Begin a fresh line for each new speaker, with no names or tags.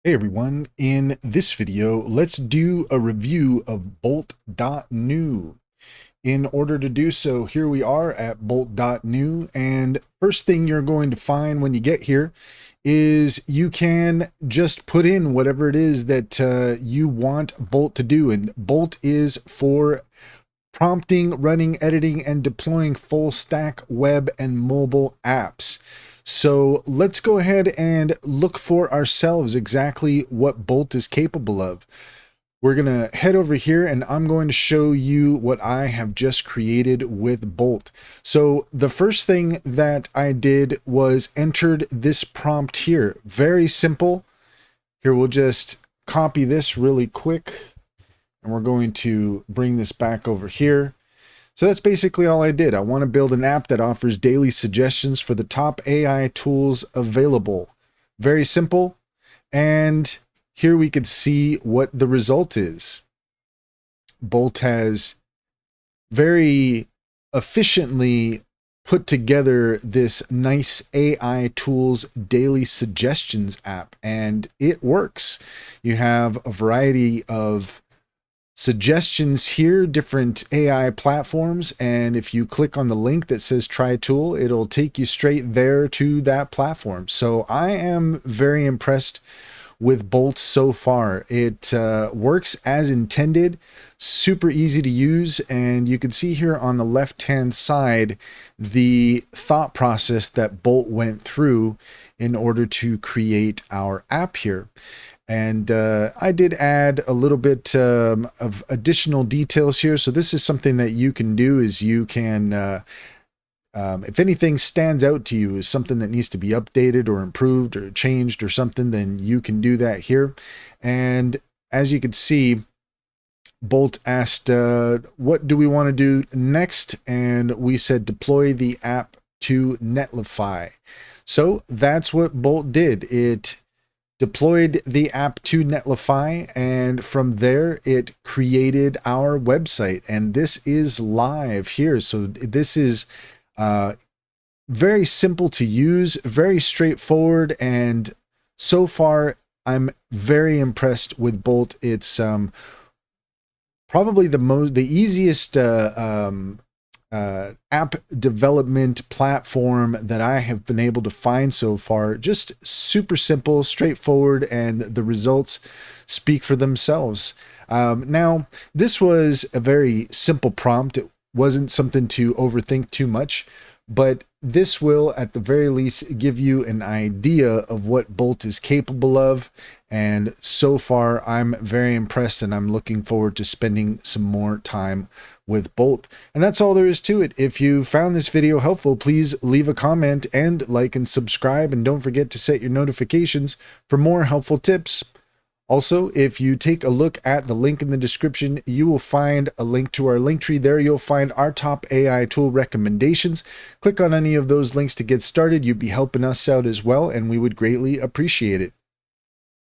Hey everyone, in this video, let's do a review of bolt.new. In order to do so, here we are at bolt.new, and first thing you're going to find when you get here is you can just put in whatever it is that you want Bolt to do, and Bolt is for prompting, running, editing, and deploying full stack web and mobile apps. So let's go ahead and look for ourselves exactly what Bolt is capable of. We're going to head over here and I'm going to show you what I have just created with Bolt. So the first thing that I did was entered this prompt here. Very simple. Here, we'll just copy this really quick and we're going to bring this back over here. So that's basically all I did. I want to build an app that offers daily suggestions for the top AI tools available. Very simple. And here we could see what the result is. Bolt has very efficiently put together this nice AI tools daily suggestions app, and it works. You have a variety of suggestions here, different AI platforms, and if you click on the link that says try tool, it'll take you straight there to that platform. So I am very impressed with Bolt so far. It works as intended, super easy to use, and you can see here on the left hand side the thought process that Bolt went through in order to create our app here. And I did add a little bit of additional details here. So this is something that you can do, is you can, if anything stands out to you as something that needs to be updated or improved or changed or something, then you can do that here. And as you can see, Bolt asked, what do we want to do next? And we said, deploy the app to Netlify. So that's what Bolt did. It deployed the app to Netlify, and from there it created our website, and this is live here. So this is very simple to use, very straightforward, and so far I'm very impressed with Bolt. It's probably the easiest app development platform that I have been able to find so far. Just super simple, straightforward, and the results speak for themselves. Now, this was a very simple prompt. It wasn't something to overthink too much, but this will at the very least give you an idea of what Bolt is capable of. And so far, I'm very impressed, and I'm looking forward to spending some more time with Bolt. And that's all there is to it. If you found this video helpful, please leave a comment and like and subscribe. And don't forget to set your notifications for more helpful tips. Also, if you take a look at the link in the description, you will find a link to our link tree. There you'll find our top AI tool recommendations. Click on any of those links to get started. You'd be helping us out as well, and we would greatly appreciate it.